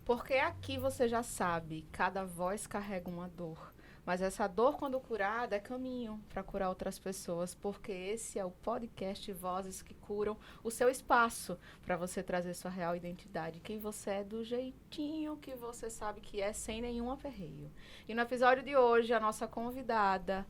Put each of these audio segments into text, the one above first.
Porque aqui você já sabe, cada voz carrega uma dor. Mas essa dor, quando curada, é caminho para curar outras pessoas, porque esse é o podcast Vozes que Curam, o seu espaço para você trazer sua real identidade, quem você é do jeitinho que você sabe que é, sem nenhum aperreio. E no episódio de hoje, a nossa convidada,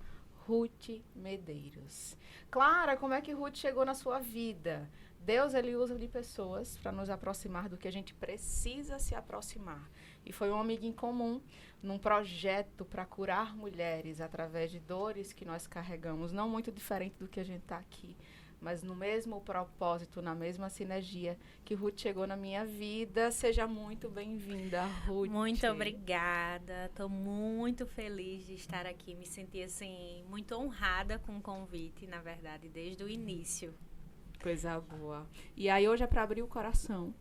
Ruth Medeiros. Clara, como é que Ruth chegou na sua vida? Deus, ele usa de pessoas para nos aproximar do que a gente precisa se aproximar. E foi um amigo em comum num projeto para curar mulheres através de dores que nós carregamos, não muito diferente do que a gente está aqui, mas no mesmo propósito, na mesma sinergia que Ruth chegou na minha vida. Seja muito bem-vinda, Ruth. Muito obrigada, estou muito feliz de estar aqui, me senti assim, muito honrada com o convite, na verdade, desde o início. Coisa boa. E aí hoje é para abrir o coração,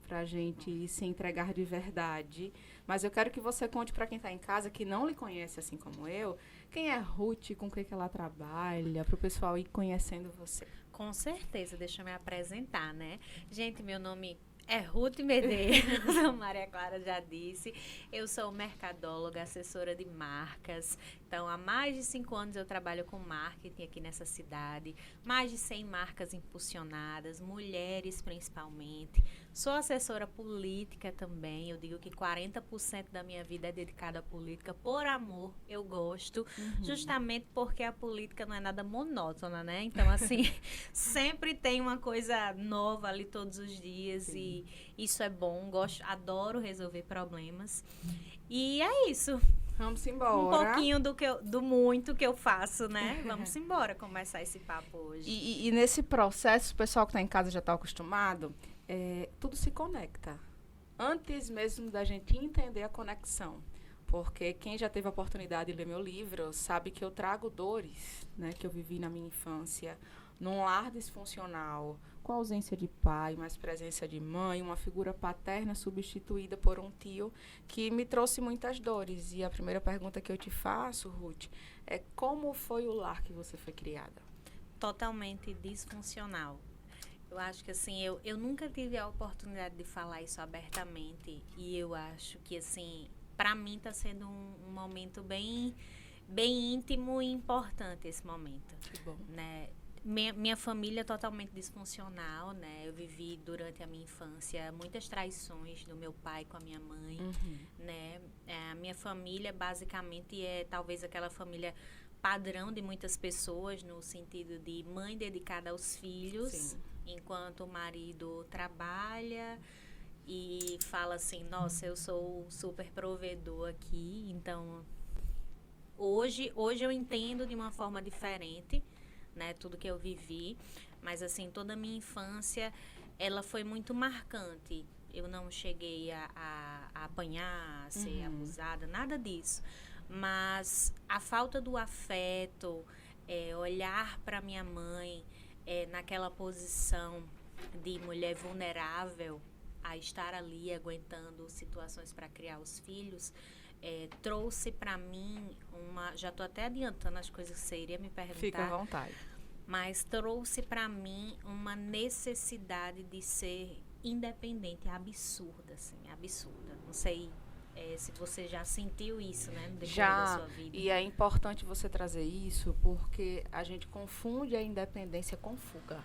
para a gente se entregar de verdade. Mas eu quero que você conte para quem está em casa, que não lhe conhece assim como eu, quem é Ruth, com o que ela trabalha, para o pessoal ir conhecendo você. Com certeza, deixa eu me apresentar, né? Gente, meu nome é Ruth Medeiros, a Maria Clara já disse. Eu sou mercadóloga, assessora de marcas. Então, há mais de 5 anos eu trabalho com marketing aqui nessa cidade. Mais de 100 marcas impulsionadas, mulheres principalmente. Sou assessora política também. Eu digo que 40% da minha vida é dedicada à política. Por amor, eu gosto. Justamente porque a política não é nada monótona, né? Então, assim, sempre tem uma coisa nova ali todos os dias. Sim. E isso é bom. Adoro resolver problemas. E é isso. Vamos embora. Um pouquinho do muito que eu faço, né? Vamos embora começar esse papo hoje. E nesse processo, o pessoal que está em casa já está acostumado, tudo se conecta. Antes mesmo da gente entender a conexão. Porque quem já teve a oportunidade de ler meu livro sabe que eu trago dores, né, que eu vivi na minha infância, num lar disfuncional, com ausência de pai, mas presença de mãe, uma figura paterna substituída por um tio que me trouxe muitas dores. E a primeira pergunta que eu te faço, Ruth, é como foi o lar que você foi criada? Totalmente disfuncional. Eu acho que, assim, eu nunca tive a oportunidade de falar isso abertamente. E eu acho que, assim, para mim está sendo um momento bem íntimo e importante esse momento. Que bom. Né? Minha família é totalmente disfuncional, né? Eu vivi durante a minha infância muitas traições do meu pai com a minha mãe, né? A minha família basicamente é talvez aquela família padrão de muitas pessoas, no sentido de mãe dedicada aos filhos, sim, enquanto o marido trabalha e fala assim, nossa, eu sou super provedor aqui. Então, hoje eu entendo de uma forma diferente, né, tudo que eu vivi, mas assim, toda a minha infância, ela foi muito marcante. Eu não cheguei a apanhar, a ser abusada, nada disso. Mas a falta do afeto, olhar para minha mãe naquela posição de mulher vulnerável, a estar ali aguentando situações para criar os filhos, trouxe para mim já estou até adiantando as coisas que você iria me perguntar. Fica à vontade. Mas trouxe para mim uma necessidade de ser independente, absurda, assim, absurda. Não sei se você já sentiu isso, né, no decorrer da sua vida. E é importante você trazer isso porque a gente confunde a independência com fuga.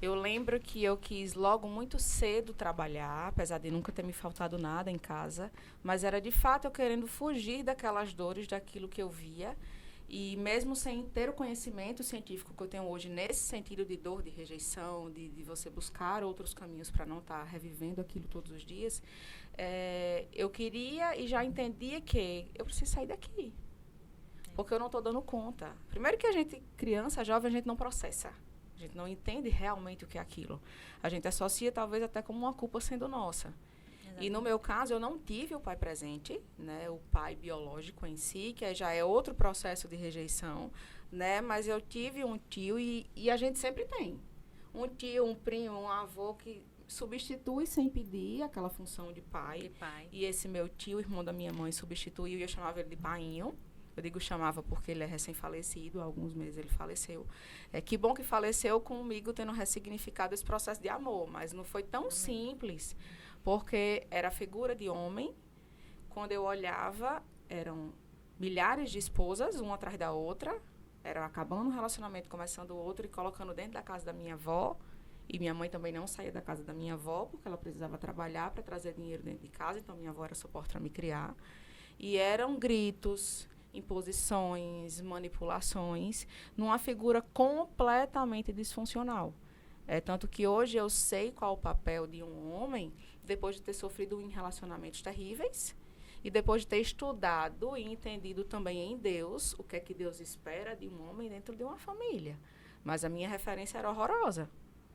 Eu lembro que eu quis logo muito cedo trabalhar, apesar de nunca ter me faltado nada em casa, mas era de fato eu querendo fugir daquelas dores, daquilo que eu via. E mesmo sem ter o conhecimento científico que eu tenho hoje, nesse sentido de dor, de rejeição, de você buscar outros caminhos para não estar revivendo aquilo todos os dias, eu queria e já entendia que eu preciso sair daqui. Porque eu não estou dando conta. Primeiro que a gente, criança, jovem, a gente não processa. A gente não entende realmente o que é aquilo. A gente associa talvez até como uma culpa sendo nossa. E no meu caso, eu não tive o pai presente, né, o pai biológico em si, que já é outro processo de rejeição, né, mas eu tive um tio e a gente sempre tem. Um tio, um primo, um avô que substitui sem pedir aquela função de pai. E esse meu tio, irmão da minha mãe, substituiu e eu chamava ele de painho. Eu digo chamava porque ele é recém-falecido, há alguns meses ele faleceu. Que bom que faleceu comigo, tendo ressignificado esse processo de amor, mas não foi tão simples. Porque era a figura de homem. Quando eu olhava, eram milhares de esposas, uma atrás da outra. Era acabando um relacionamento, começando o outro e colocando dentro da casa da minha avó. E minha mãe também não saía da casa da minha avó, porque ela precisava trabalhar para trazer dinheiro dentro de casa. Então, minha avó era suporte para me criar. E eram gritos, imposições, manipulações, numa figura completamente disfuncional. Tanto que hoje eu sei qual o papel de um homem depois de ter sofrido em relacionamentos terríveis e depois de ter estudado e entendido também em Deus o que é que Deus espera de um homem dentro de uma família. Mas a minha referência era horrorosa.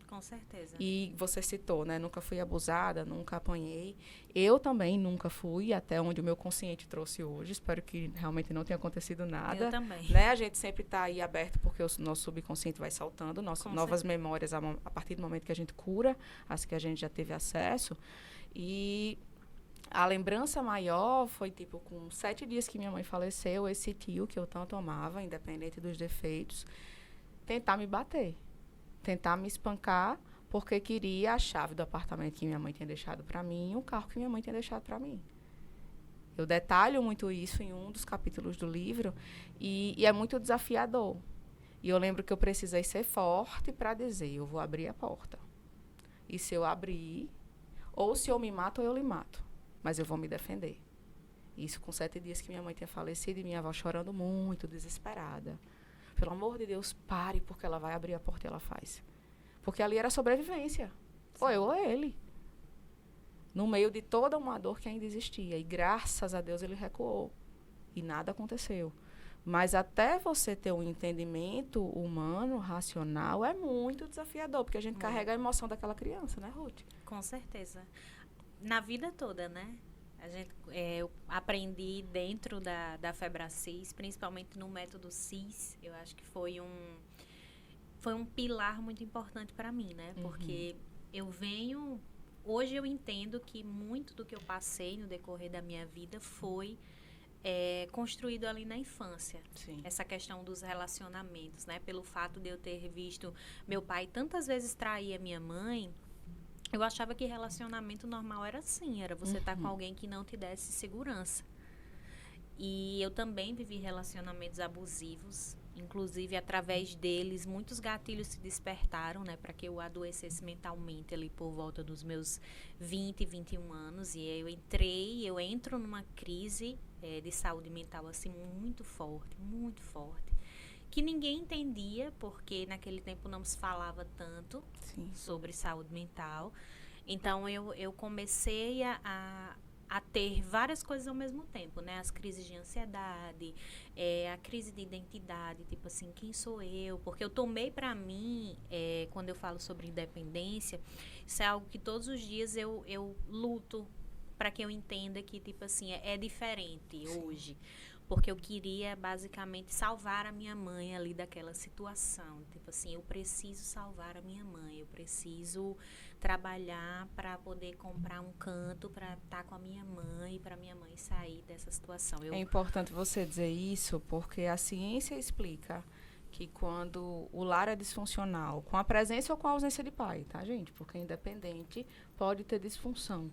Com certeza. E você citou, né? Nunca fui abusada, nunca apanhei. Eu também nunca fui, até onde o meu consciente trouxe hoje. Espero que realmente não tenha acontecido nada. Eu também. Né? A gente sempre está aí aberto porque o nosso subconsciente vai saltando, novas memórias a partir do momento que a gente cura, as que a gente já teve acesso. E a lembrança maior foi, tipo, com 7 dias que minha mãe faleceu, esse tio que eu tanto amava, independente dos defeitos, tentar me bater. Tentar me espancar porque queria a chave do apartamento que minha mãe tinha deixado para mim e o carro que minha mãe tinha deixado para mim. Eu detalho muito isso em um dos capítulos do livro e é muito desafiador. E eu lembro que eu precisei ser forte para dizer, eu vou abrir a porta. E se eu abrir, ou se eu me mato ou eu lhe mato, mas eu vou me defender. Isso com 7 dias que minha mãe tinha falecido e minha avó chorando muito, desesperada. Pelo amor de Deus, pare, porque ela vai abrir a porta e ela faz. Porque ali era sobrevivência. Sim. Ou eu ou ele. No meio de toda uma dor que ainda existia. E graças a Deus ele recuou. E nada aconteceu. Mas até você ter um entendimento humano, racional, é muito desafiador. Porque a gente carrega a emoção daquela criança, né, Ruth? Com certeza. Na vida toda, né? Eu aprendi dentro da Febracis, principalmente no método CIS, eu acho que foi um pilar muito importante para mim, né? Porque hoje eu entendo que muito do que eu passei no decorrer da minha vida foi construído ali na infância. Sim. Essa questão dos relacionamentos, né? Pelo fato de eu ter visto meu pai tantas vezes trair a minha mãe, eu achava que relacionamento normal era assim, era você estar com alguém que não te desse segurança. E eu também vivi relacionamentos abusivos, inclusive através deles muitos gatilhos se despertaram, né, para que eu adoecesse mentalmente ali por volta dos meus 20, 21 anos. E eu entro numa crise de saúde mental assim muito forte, que ninguém entendia, porque naquele tempo não se falava tanto Sim. sobre saúde mental. Então, eu comecei a ter várias coisas ao mesmo tempo, né? As crises de ansiedade, a crise de identidade, tipo assim, quem sou eu? Porque eu tomei para mim, quando eu falo sobre independência, isso é algo que todos os dias eu luto para que eu entenda que, tipo assim, é diferente. Sim. Hoje. Porque eu queria, basicamente, salvar a minha mãe ali daquela situação. Tipo assim, eu preciso salvar a minha mãe. Eu preciso trabalhar para poder comprar um canto para estar com a minha mãe, para minha mãe sair dessa situação. É importante você dizer isso, porque a ciência explica que quando o lar é disfuncional, com a presença ou com a ausência de pai, tá, gente? Porque independente pode ter disfunção.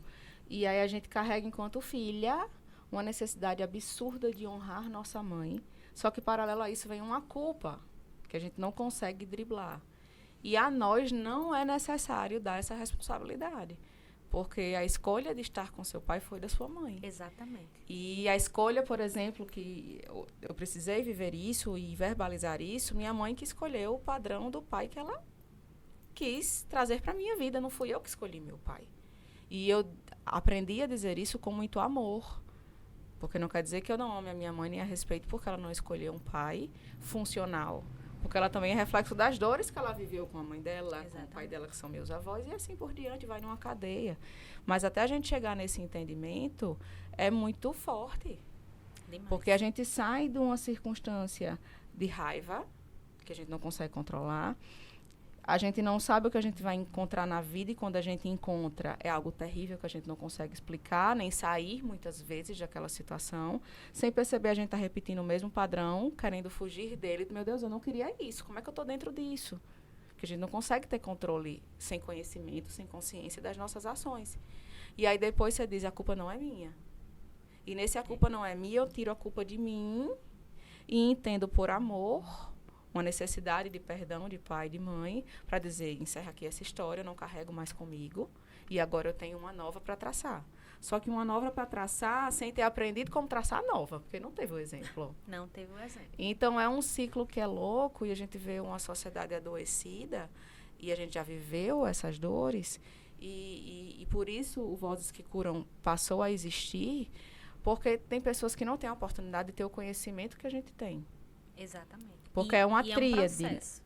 E aí a gente carrega enquanto filha uma necessidade absurda de honrar nossa mãe, só que paralelo a isso vem uma culpa que a gente não consegue driblar. E a nós não é necessário dar essa responsabilidade, porque a escolha de estar com seu pai foi da sua mãe. Exatamente. E a escolha, por exemplo, que eu precisei viver isso e verbalizar isso, minha mãe que escolheu o padrão do pai que ela quis trazer para a minha vida, não fui eu que escolhi meu pai. E eu aprendi a dizer isso com muito amor, porque não quer dizer que eu não ame a minha mãe nem a respeito porque ela não escolheu um pai funcional. Porque ela também é reflexo das dores que ela viveu com a mãe dela, Exatamente. Com o pai dela, que são meus avós, e assim por diante, vai numa cadeia. Mas até a gente chegar nesse entendimento, é muito forte. Demais. Porque a gente sai de uma circunstância de raiva, que a gente não consegue controlar. A gente não sabe o que a gente vai encontrar na vida e quando a gente encontra é algo terrível que a gente não consegue explicar, nem sair muitas vezes daquela situação. Sem perceber, a gente está repetindo o mesmo padrão, querendo fugir dele. Meu Deus, eu não queria isso. Como é que eu estou dentro disso? Porque a gente não consegue ter controle sem conhecimento, sem consciência das nossas ações. E aí depois você diz, a culpa não é minha. E nesse a culpa não é minha, eu tiro a culpa de mim e entendo por amor uma necessidade de perdão de pai e de mãe para dizer, encerra aqui essa história, eu não carrego mais comigo e agora eu tenho uma nova para traçar. Só que uma nova para traçar sem ter aprendido como traçar a nova, porque não teve o exemplo. Não teve o exemplo. Então, é um ciclo que é louco e a gente vê uma sociedade adoecida e a gente já viveu essas dores e por isso o Vozes que Curam passou a existir, porque tem pessoas que não têm a oportunidade de ter o conhecimento que a gente tem. Exatamente. Porque é uma tríade. É um processo.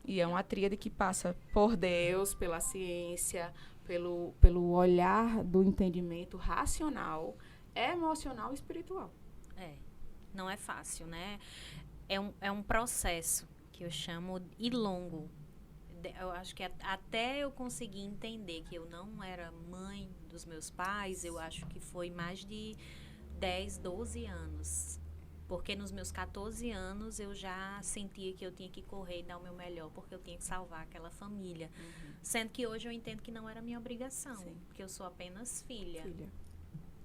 E é uma tríade que passa por Deus, pela ciência, pelo olhar do entendimento racional, emocional e espiritual. Não é fácil, né? É um processo que eu chamo e longo. Eu acho que até eu conseguir entender que eu não era mãe dos meus pais, eu acho que foi mais de 10, 12 anos. Porque nos meus 14 anos eu já sentia que eu tinha que correr e dar o meu melhor, porque eu tinha que salvar aquela família. Sendo que hoje eu entendo que não era minha obrigação, porque eu sou apenas filha.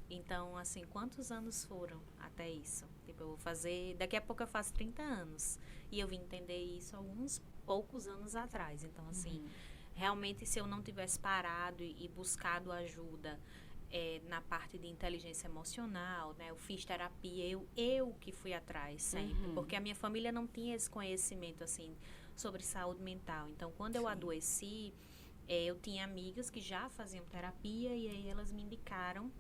Então, assim, quantos anos foram até isso? Tipo, eu vou fazer... Daqui a pouco eu faço 30 anos. E eu vim entender isso alguns poucos anos atrás. Então, assim, realmente, se eu não tivesse parado e buscado ajuda na parte de inteligência emocional, né? Eu fiz terapia, eu que fui atrás sempre. Porque a minha família não tinha esse conhecimento, assim, sobre saúde mental. Então, quando eu adoeci, eu tinha amigas que já faziam terapia e aí elas me indicaram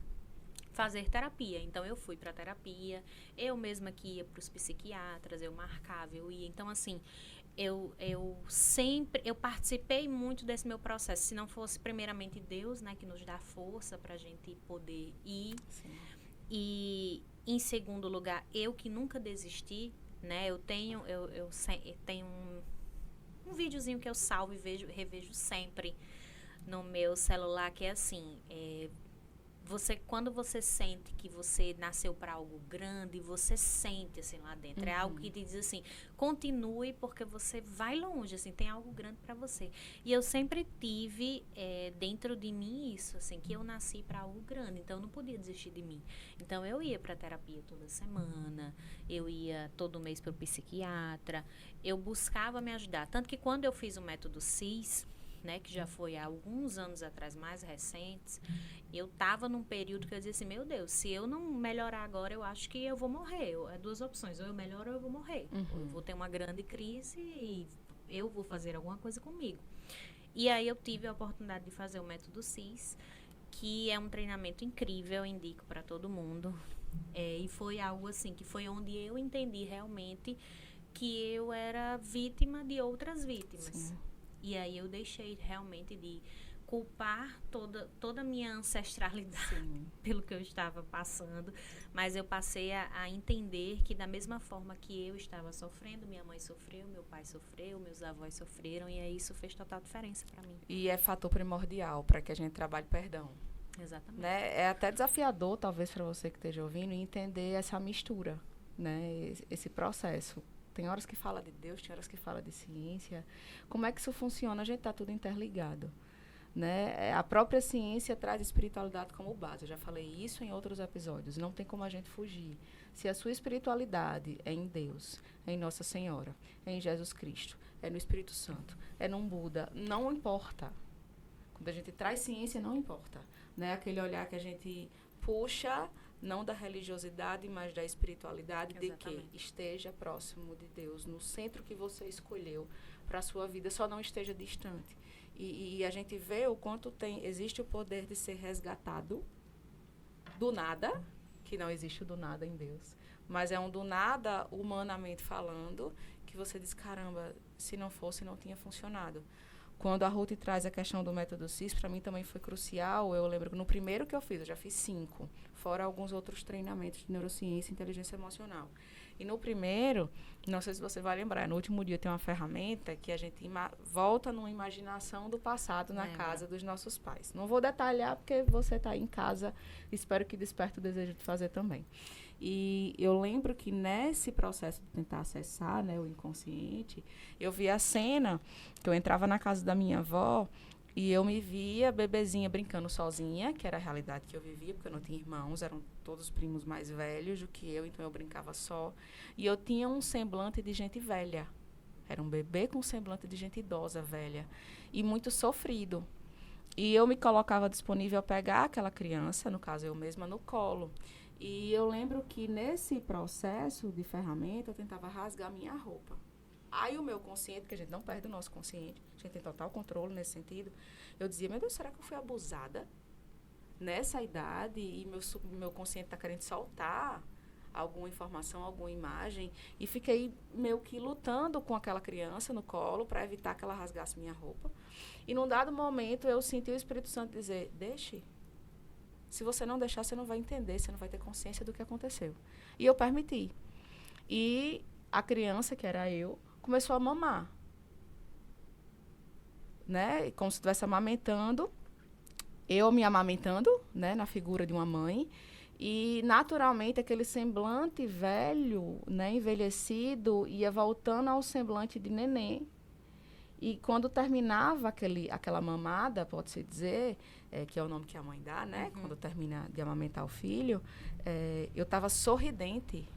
fazer terapia. Então, eu fui para terapia, eu mesma que ia para os psiquiatras, eu marcava, eu ia. Então, assim, eu participei muito desse meu processo. Se não fosse primeiramente Deus, né, que nos dá força para a gente poder ir. E, em segundo lugar, eu que nunca desisti, né, eu tenho um videozinho que eu salvo e revejo sempre no meu celular, que é assim, quando você sente que você nasceu para algo grande, você sente assim lá dentro. É algo que te diz assim, continue porque você vai longe, assim, tem algo grande para você. E eu sempre tive dentro de mim isso, assim, que eu nasci para algo grande, então eu não podia desistir de mim. Então eu ia para terapia toda semana, eu ia todo mês para o psiquiatra, eu buscava me ajudar. Tanto que quando eu fiz o método CIS, né, que já foi há alguns anos atrás, mais recentes, eu estava num período que eu dizia assim, meu Deus, se eu não melhorar agora, eu acho que eu vou morrer. É duas opções, ou eu melhoro ou eu vou morrer. Ou eu vou ter uma grande crise e eu vou fazer alguma coisa comigo. E aí eu tive a oportunidade de fazer o método CIS, que é um treinamento incrível, eu indico para todo mundo. E foi algo assim, que foi onde eu entendi realmente que eu era vítima de outras vítimas. Sim. E aí eu deixei realmente de culpar toda a minha ancestralidade pelo que eu estava passando, mas eu passei a entender que da mesma forma que eu estava sofrendo, minha mãe sofreu, meu pai sofreu, meus avós sofreram, e aí isso fez total diferença para mim. E é fator primordial para que a gente trabalhe perdão. Exatamente. Né? É até desafiador, talvez, para você que esteja ouvindo, entender essa mistura, né? Esse processo. Tem horas que fala de Deus, tem horas que fala de ciência. Como é que isso funciona? A gente está tudo interligado. Né? A própria ciência traz espiritualidade como base. Eu já falei isso em outros episódios. Não tem como a gente fugir. Se a sua espiritualidade é em Deus, é em Nossa Senhora, é em Jesus Cristo, é no Espírito Santo, é num Buda, não importa. Quando a gente traz ciência, não importa. Né? Aquele olhar que a gente puxa, não da religiosidade, mas da espiritualidade. Exatamente. De que esteja próximo de Deus, no centro que você escolheu para a sua vida, só não esteja distante. E a gente vê o quanto existe o poder de ser resgatado do nada, que não existe o do nada em Deus, mas é um do nada, humanamente falando, que você diz, caramba, se não fosse, não tinha funcionado. Quando a Ruth traz a questão do método CIS, para mim também foi crucial. Eu lembro que no primeiro que eu fiz, eu já fiz 5, fora alguns outros treinamentos de neurociência e inteligência emocional. E no primeiro, não sei se você vai lembrar, no último dia tem uma ferramenta que a gente volta numa imaginação do passado na casa dos nossos pais. Não vou detalhar porque você está aí em casa, espero que desperte o desejo de fazer também. E eu lembro que nesse processo de tentar acessar, né, o inconsciente, eu vi a cena que eu entrava na casa da minha avó E eu me via bebezinha brincando sozinha, que era a realidade que eu vivia, porque eu não tinha irmãos, eram todos primos mais velhos do que eu, então eu brincava só. E eu tinha um semblante de gente velha. Era um bebê com um semblante de gente idosa, velha. E muito sofrido. E eu me colocava disponível a pegar aquela criança, no caso eu mesma, no colo. E eu lembro que nesse processo de ferramenta, eu tentava rasgar minha roupa. Aí o meu consciente, que a gente não perde o nosso consciente, a gente tem total controle nesse sentido, eu dizia, meu Deus, será que eu fui abusada nessa idade e meu consciente está querendo soltar alguma informação, alguma imagem? E fiquei meio que lutando com aquela criança no colo para evitar que ela rasgasse minha roupa. E num dado momento eu senti o Espírito Santo dizer, deixe. Se você não deixar, você não vai entender, você não vai ter consciência do que aconteceu. E eu permiti. E a criança, que era eu, começou a mamar. Né? Como se estivesse amamentando. Eu me amamentando, né? Na figura de uma mãe. E, naturalmente, aquele semblante velho, né? Envelhecido, ia voltando ao semblante de neném. E quando terminava aquela mamada, pode-se dizer, que é o nome que a mãe dá, né? Quando termina de amamentar o filho, eu estava sorridente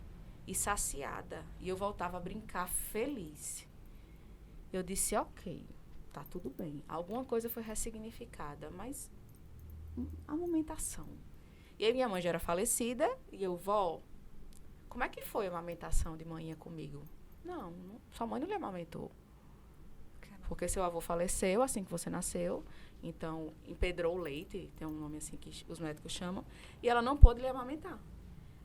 e saciada. E eu voltava a brincar feliz. Eu disse, ok, tá tudo bem. Alguma coisa foi ressignificada, mas a amamentação. E aí minha mãe já era falecida, e eu, vó, como é que foi a amamentação de manhã comigo? Não, sua mãe não lhe amamentou. Porque seu avô faleceu assim que você nasceu, então empedrou o leite, tem um nome assim que os médicos chamam, e ela não pôde lhe amamentar.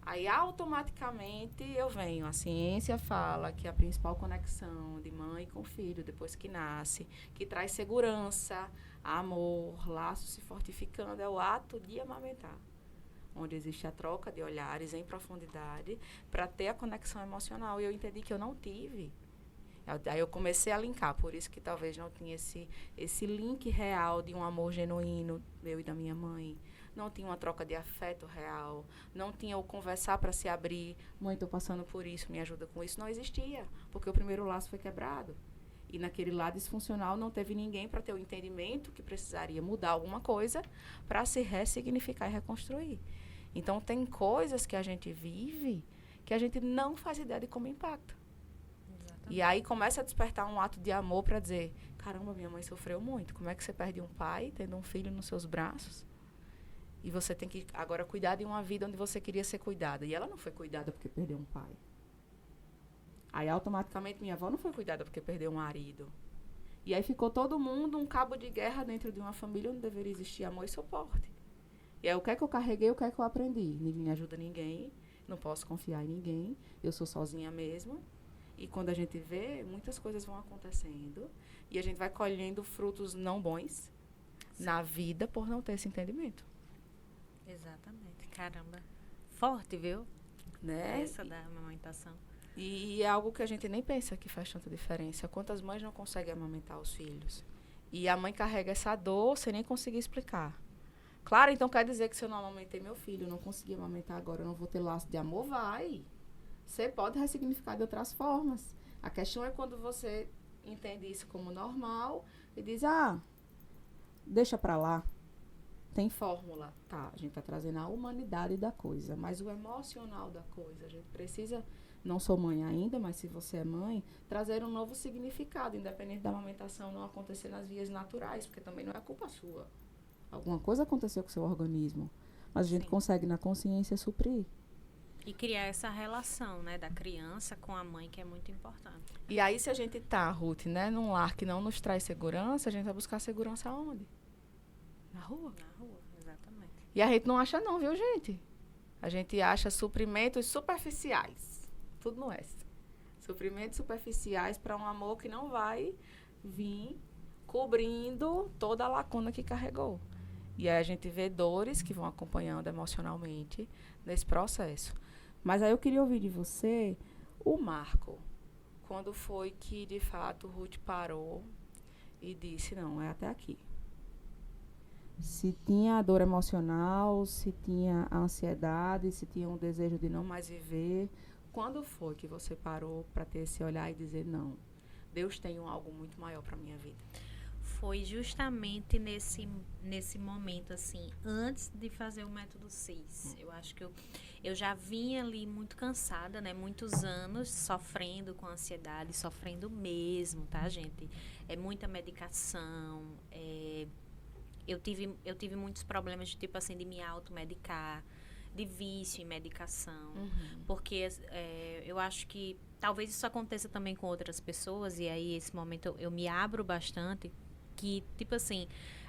Aí, automaticamente, eu venho. A ciência fala que a principal conexão de mãe com filho, depois que nasce, que traz segurança, amor, laços se fortificando, é o ato de amamentar. Onde existe a troca de olhares em profundidade para ter a conexão emocional. E eu entendi que eu não tive. Aí eu comecei a linkar, por isso que talvez não tinha esse link real de um amor genuíno meu e da minha mãe. Não tinha uma troca de afeto real, não tinha o conversar para se abrir. Mãe, estou passando por isso, me ajuda com isso. Não existia, porque o primeiro laço foi quebrado. E naquele lado disfuncional não teve ninguém para ter o entendimento que precisaria mudar alguma coisa para se ressignificar e reconstruir. Então, tem coisas que a gente vive que a gente não faz ideia de como impacta. Exatamente. E aí começa a despertar um ato de amor para dizer, caramba, minha mãe sofreu muito. Como é que você perde um pai tendo um filho nos seus braços? E você tem que agora cuidar de uma vida onde você queria ser cuidada. E ela não foi cuidada porque perdeu um pai. Aí, automaticamente, minha avó não foi cuidada porque perdeu um marido. E aí ficou todo mundo um cabo de guerra dentro de uma família onde deveria existir amor e suporte. E aí, o que é que eu carreguei, o que é que eu aprendi? Ninguém ajuda ninguém, não posso confiar em ninguém, eu sou sozinha mesma. E quando a gente vê, muitas coisas vão acontecendo e a gente vai colhendo frutos não bons na vida por não ter esse entendimento. Exatamente. Caramba. Forte, viu? Né? Essa da amamentação. E é algo que a gente nem pensa que faz tanta diferença. Quantas mães não conseguem amamentar os filhos? E a mãe carrega essa dor sem nem conseguir explicar. Claro, então quer dizer que se eu não amamentei meu filho, eu não consegui amamentar agora, eu não vou ter laço de amor? Vai. Você pode ressignificar de outras formas. A questão é quando você entende isso como normal e diz, deixa pra lá. Tem fórmula. Tá, a gente tá trazendo a humanidade da coisa, mas o emocional da coisa. A gente precisa, não sou mãe ainda, mas se você é mãe, trazer um novo significado, independente da amamentação não acontecer nas vias naturais, porque também não é culpa sua. Alguma coisa aconteceu com o seu organismo, mas a gente consegue, na consciência, suprir. E criar essa relação, né, da criança com a mãe, que é muito importante. E aí, se a gente tá, Ruth, né, num lar que não nos traz segurança, a gente vai buscar segurança aonde? Na rua. Na rua, exatamente. E a gente não acha não, viu, gente? A gente acha suprimentos superficiais. Tudo no S. Suprimentos superficiais para um amor que não vai vir cobrindo toda a lacuna que carregou. E aí a gente vê dores que vão acompanhando emocionalmente nesse processo. Mas aí eu queria ouvir de você o marco. Quando foi que, de fato, Ruth parou e disse, não, é até aqui. Se tinha a dor emocional, se tinha a ansiedade, se tinha um desejo de não mais viver. Quando foi que você parou para ter esse olhar e dizer, não, Deus tem algo muito maior para a minha vida? foi justamente nesse momento, assim, antes de fazer o método CIS. Eu acho que eu já vinha ali muito cansada, né? Muitos anos sofrendo com ansiedade, sofrendo mesmo, tá, gente? É muita medicação, eu tive muitos problemas de tipo assim, de me automedicar, de vício em medicação, porque eu acho que talvez isso aconteça também com outras pessoas, e aí esse momento eu me abro bastante, que tipo assim,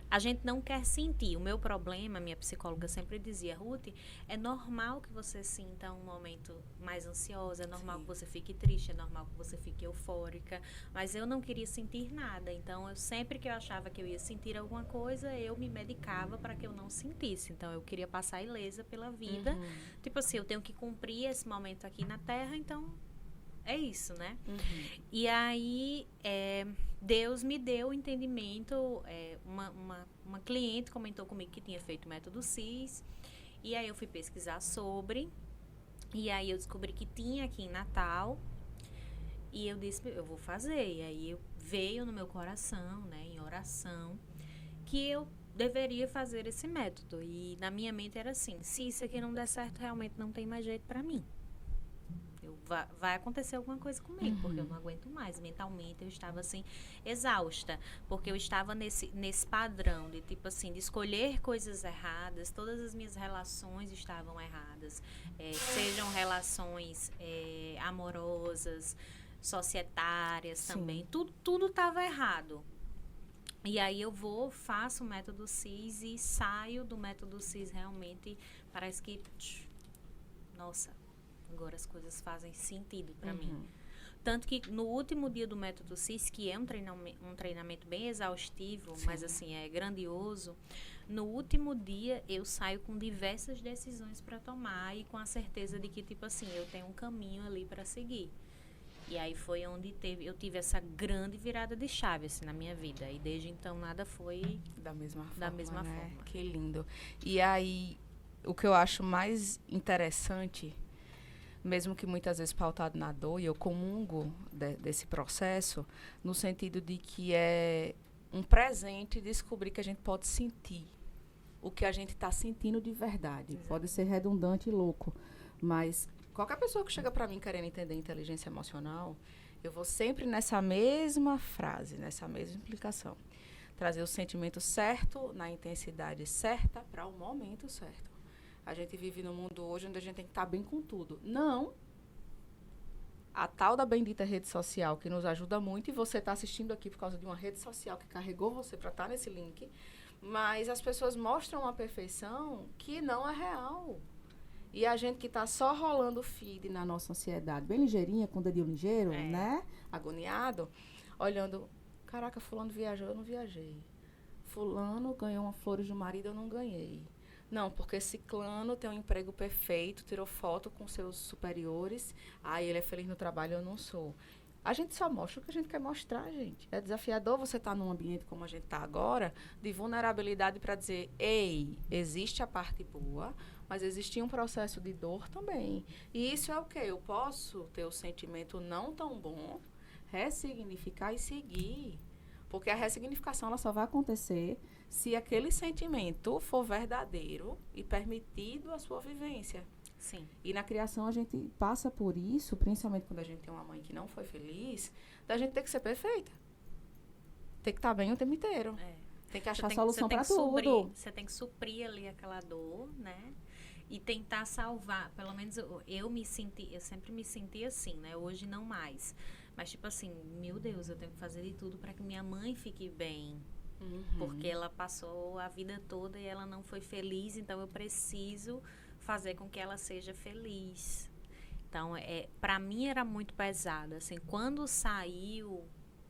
a gente não quer sentir. O meu problema, minha psicóloga sempre dizia, Ruth, é normal que você sinta um momento mais ansioso, é normal que você fique triste, é normal que você fique eufórica, mas eu não queria sentir nada. Então, sempre que eu achava que eu ia sentir alguma coisa, eu me medicava para que eu não sentisse. Então, eu queria passar ilesa pela vida. Tipo assim, eu tenho que cumprir esse momento aqui na Terra, então é isso, né? E aí, Deus me deu o entendimento. Uma cliente comentou comigo que tinha feito o método CIS. E aí eu fui pesquisar sobre. E aí eu descobri que tinha aqui em Natal. E eu disse, eu vou fazer. E aí veio no meu coração, né, em oração, que eu deveria fazer esse método. E na minha mente era assim, se isso aqui não der certo, realmente não tem mais jeito pra mim. Vai acontecer alguma coisa comigo, porque eu não aguento mais. Mentalmente eu estava assim, exausta, porque eu estava nesse padrão de tipo assim, de escolher coisas erradas. Todas as minhas relações estavam erradas, sejam relações amorosas, societárias também, tudo estava errado. E aí eu faço o método CIS e saio do método CIS, realmente parece que nossa, agora as coisas fazem sentido para mim. Tanto que no último dia do método CIS, que é um treinamento bem exaustivo, mas assim, é grandioso, no último dia eu saio com diversas decisões para tomar e com a certeza de que, tipo assim, eu tenho um caminho ali para seguir. E aí foi onde eu tive essa grande virada de chave, assim, na minha vida. E desde então nada foi da mesma forma. Que lindo. E aí, o que eu acho mais interessante, mesmo que muitas vezes pautado na dor, e eu comungo desse processo, no sentido de que é um presente descobrir que a gente pode sentir o que a gente está sentindo de verdade. Exato. Pode ser redundante e louco, mas qualquer pessoa que chega para mim querendo entender inteligência emocional, eu vou sempre nessa mesma frase, nessa mesma implicação. Trazer o sentimento certo, na intensidade certa, para o momento certo. A gente vive num mundo hoje onde a gente tem que estar bem com tudo. Não. A tal da bendita rede social que nos ajuda muito, e você está assistindo aqui por causa de uma rede social que carregou você para estar nesse link, mas as pessoas mostram uma perfeição que não é real. E a gente que está só rolando o feed na nossa ansiedade, bem ligeirinha, com o dedinho ligeiro, né? Agoniado, olhando, caraca, fulano viajou, eu não viajei. Fulano ganhou uma flores de marido, eu não ganhei. Não, porque ciclano tem um emprego perfeito, tirou foto com seus superiores, ele é feliz no trabalho, eu não sou. A gente só mostra o que a gente quer mostrar, gente. É desafiador você estar num ambiente como a gente está agora, de vulnerabilidade para dizer, ei, existe a parte boa, mas existe um processo de dor também. E isso é o quê? Eu posso ter o sentimento não tão bom, ressignificar e seguir. Porque a ressignificação ela só vai acontecer se aquele sentimento for verdadeiro e permitido a sua vivência. Sim. E na criação a gente passa por isso, principalmente quando a gente tem uma mãe que não foi feliz, da gente ter que ser perfeita. Tem que estar bem o tempo inteiro. Tem que achar solução para tudo. Você tem que suprir ali aquela dor, né? E tentar salvar. Pelo menos eu sempre me senti assim, né? Hoje não mais. Mas tipo assim, meu Deus, eu tenho que fazer de tudo para que minha mãe fique bem. Porque ela passou a vida toda e ela não foi feliz, então eu preciso fazer com que ela seja feliz. Então, para mim era muito pesado, assim, quando saiu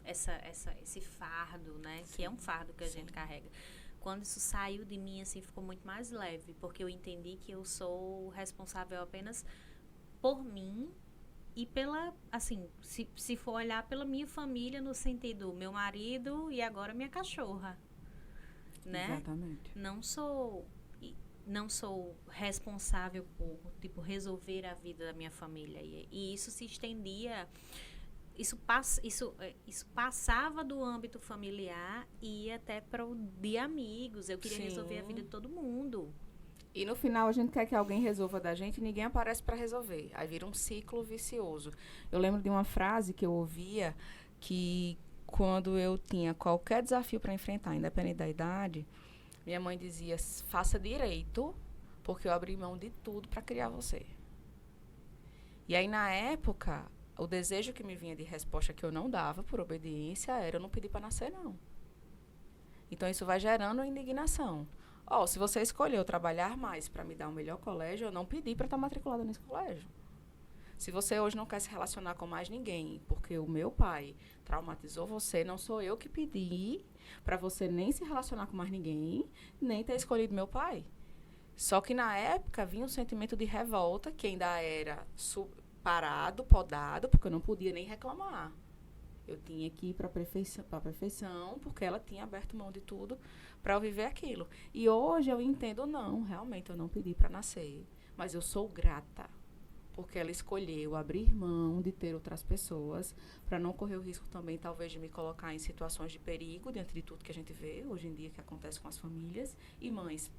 esse fardo, né, que é um fardo que a gente carrega, quando isso saiu de mim, assim, ficou muito mais leve, porque eu entendi que eu sou responsável apenas por mim e pela, assim, se for olhar pela minha família, no sentido, meu marido e agora minha cachorra, né? Exatamente. Não sou responsável por, tipo, resolver a vida da minha família. E isso se estendia isso passava do âmbito familiar e ia até para o de amigos. Eu queria resolver a vida de todo mundo. E no final a gente quer que alguém resolva da gente e ninguém aparece para resolver. Aí vira um ciclo vicioso. Eu lembro de uma frase que eu ouvia que quando eu tinha qualquer desafio para enfrentar, independente da idade, minha mãe dizia: faça direito, porque eu abri mão de tudo para criar você. E aí, na época, o desejo que me vinha de resposta que eu não dava por obediência era: eu não pedi para nascer, não. Então, isso vai gerando indignação. Se você escolheu trabalhar mais para me dar um melhor colégio, eu não pedi para estar matriculada nesse colégio. Se você hoje não quer se relacionar com mais ninguém, porque o meu pai traumatizou você, não sou eu que pedi para você nem se relacionar com mais ninguém, nem ter escolhido meu pai. Só que na época vinha um sentimento de revolta, que ainda era parado, podado, porque eu não podia nem reclamar. Eu tinha que ir para a perfeição, porque ela tinha aberto mão de tudo para eu viver aquilo. E hoje eu entendo, não, realmente eu não pedi para nascer. Mas eu sou grata, porque ela escolheu abrir mão de ter outras pessoas, para não correr o risco também, talvez, de me colocar em situações de perigo, diante de tudo que a gente vê hoje em dia, que acontece com as famílias, e mães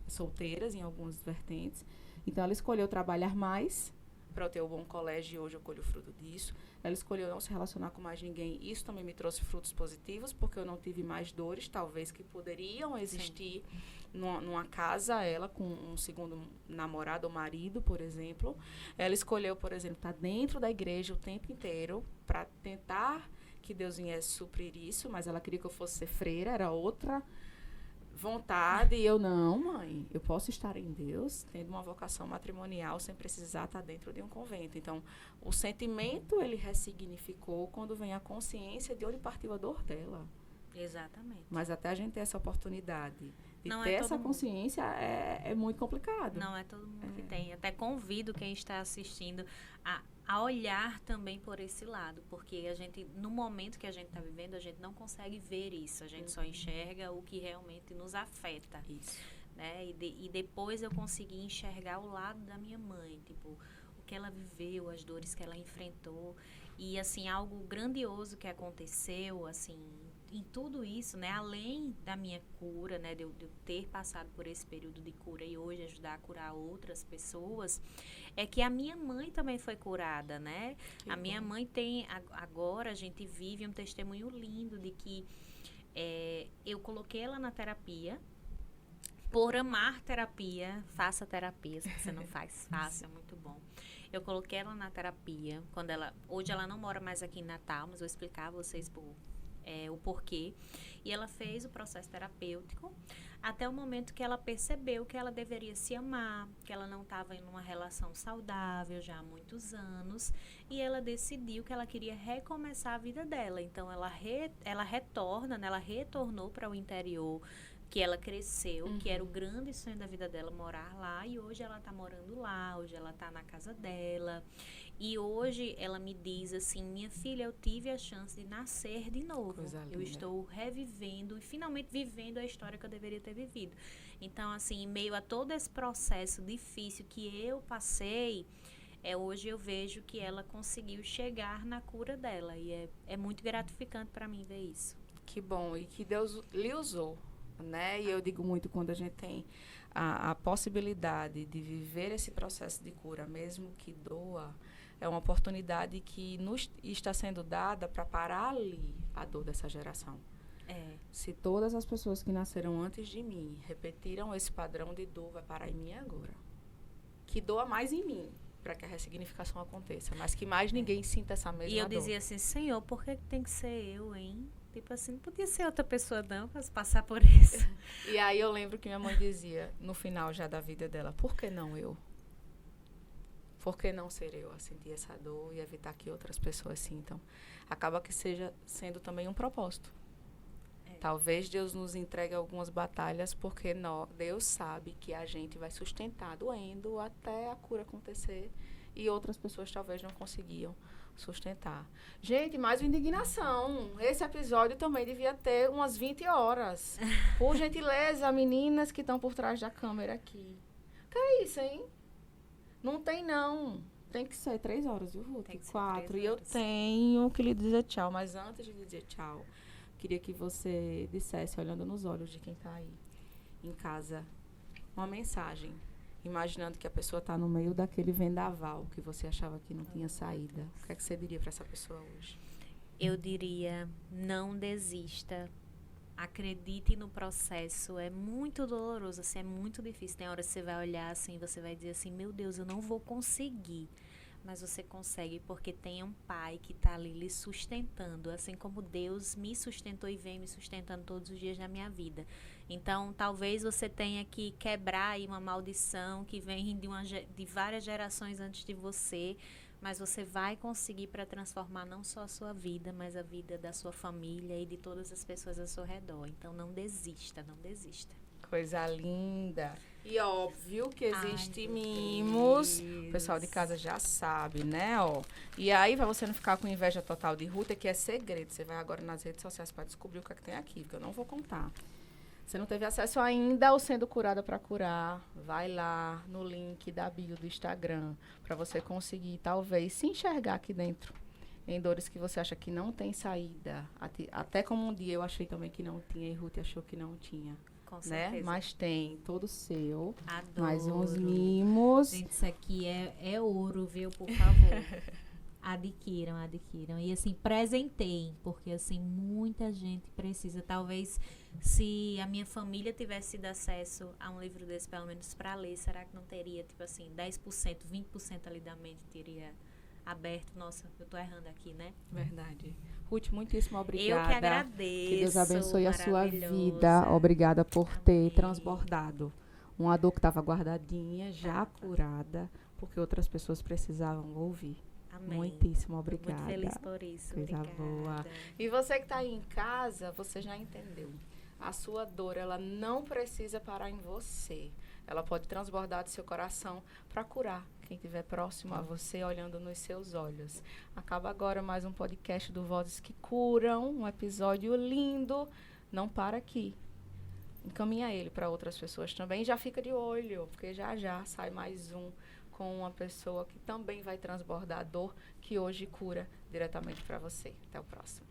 solteiras em algumas vertentes. Então, ela escolheu trabalhar mais para eu ter um bom colégio, e hoje eu colho o fruto disso. Ela escolheu não se relacionar com mais ninguém. Isso também me trouxe frutos positivos, porque eu não tive mais dores, talvez, que poderiam existir numa casa, ela com um segundo namorado ou marido, por exemplo. Ela escolheu, por exemplo, estar dentro da igreja o tempo inteiro para tentar que Deus viesse suprir isso, mas ela queria que eu fosse ser freira, era outra vontade, e eu não, mãe, eu posso estar em Deus tendo uma vocação matrimonial sem precisar estar dentro de um convento. Então, o sentimento, ele ressignificou quando vem a consciência de onde partiu a dor dela. Exatamente. Mas até a gente ter essa oportunidade de não ter essa consciência é muito complicado. Não é todo mundo que tem. Até convido quem está assistindo a olhar também por esse lado, porque a gente, no momento que a gente está vivendo, a gente não consegue ver isso, a gente só enxerga o que realmente nos afeta. Isso. Né? E depois eu consegui enxergar o lado da minha mãe, tipo, o que ela viveu, as dores que ela enfrentou, e assim, algo grandioso que aconteceu, assim, em tudo isso, né, além da minha cura, né, de eu ter passado por esse período de cura e hoje ajudar a curar outras pessoas, é que a minha mãe também foi curada, né? A minha mãe tem, agora a gente vive um testemunho lindo de que eu coloquei ela na terapia, por amar terapia, faça terapia, se você não faz, faça, é muito bom. Eu coloquei ela na terapia, hoje ela não mora mais aqui em Natal, mas vou explicar a vocês o porquê. E ela fez o processo terapêutico até o momento que ela percebeu que ela deveria se amar, que ela não estava em uma relação saudável já há muitos anos, e ela decidiu que ela queria recomeçar a vida dela. Então ela retorna, né, ela retornou para o interior que ela cresceu, que era o grande sonho da vida dela, morar lá, e hoje ela está morando lá, hoje ela está na casa dela. E hoje ela me diz assim: minha filha, eu tive a chance de nascer de novo. Eu estou revivendo e finalmente vivendo a história que eu deveria ter vivido. Então, assim, em meio a todo esse processo difícil que eu passei, hoje eu vejo que ela conseguiu chegar na cura dela. E é muito gratificante para mim ver isso. Que bom. E que Deus lhe usou, né? E eu digo muito, quando a gente tem a possibilidade de viver esse processo de cura, mesmo que doa, é uma oportunidade que nos está sendo dada para parar ali a dor dessa geração. Se todas as pessoas que nasceram antes de mim repetiram esse padrão de dor, vai parar em mim agora. Que doa mais em mim, para que a ressignificação aconteça, mas que mais ninguém sinta essa mesma dor. E eu dizia assim: Senhor, por que tem que ser eu, hein? Tipo assim, não podia ser outra pessoa não para passar por isso. E aí eu lembro que minha mãe dizia, no final já da vida dela: por que não eu? Por que não ser eu a sentir essa dor e evitar que outras pessoas sintam? Acaba que seja sendo também um propósito. Talvez Deus nos entregue algumas batalhas, porque Deus sabe que a gente vai sustentar doendo até a cura acontecer, e outras pessoas talvez não conseguiam sustentar. Gente, mais uma indignação. Esse episódio também devia ter umas 20 horas. Por gentileza, meninas que estão por trás da câmera aqui. Que é isso, hein? Não tem, não. Tem que ser 3 horas, viu, Ruth? Tem que ser 4. 3 E eu horas. tenho que lhe dizer tchau. Mas antes de dizer tchau, queria que você dissesse, olhando nos olhos de quem está aí em casa, uma mensagem. Imaginando que a pessoa está no meio daquele vendaval que você achava que não tinha saída. O que é que você diria para essa pessoa hoje? Eu diria, não desista. Acredite no processo. É muito doloroso, assim, é muito difícil. Tem horas que você vai olhar assim, você vai dizer assim, meu Deus, eu não vou conseguir. Mas você consegue porque tem um pai que está ali lhe sustentando, assim como Deus me sustentou e vem me sustentando todos os dias da minha vida. Então, talvez você tenha que quebrar aí uma maldição que vem de várias gerações antes de você, mas você vai conseguir para transformar não só a sua vida, mas a vida da sua família e de todas as pessoas ao seu redor. Então, não desista, não desista. Coisa linda. E óbvio que existe Ai, mimos. Deus. O pessoal de casa já sabe, né? Ó. E aí, pra você não ficar com inveja total de Ruth, que é segredo. Você vai agora nas redes sociais para descobrir o que é que tem aqui, porque eu não vou contar. Você não teve acesso ainda ao Sendo Curada para Curar? Vai lá no link da bio do Instagram para você conseguir, talvez, se enxergar aqui dentro em dores que você acha que não tem saída. Até como um dia eu achei também que não tinha e Ruth achou que não tinha. Com Né? certeza. Mas tem todo seu. Adoro. Mais uns mimos. Gente, isso aqui é ouro, viu? Por favor. Adquiram, adquiram. E assim, presentem, porque assim, muita gente precisa. Talvez Se a minha família tivesse tido acesso a um livro desse, pelo menos para ler, será que não teria, tipo assim, 10%, 20% ali da mente teria aberto? Nossa, eu tô errando aqui, né? Verdade. Ruth, muitíssimo obrigada. Eu que agradeço. Que Deus abençoe a sua maravilhosa. vida. Obrigada por ter Amém. transbordado uma dor que estava guardadinha, já Tava. curada, porque outras pessoas precisavam ouvir. Amém. Muitíssimo Tô obrigada. muito feliz por isso. Coisa Obrigada. boa. E você que está aí em casa, você já entendeu. A sua dor, ela não precisa parar em você. Ela pode transbordar do seu coração para curar quem estiver próximo a você, olhando nos seus olhos. Acaba agora mais um podcast do Vozes que Curam, um episódio lindo. Não para aqui. Encaminha ele para outras pessoas também. Já fica de olho, porque já sai mais um com uma pessoa que também vai transbordar a dor que hoje cura diretamente para você. Até o próximo.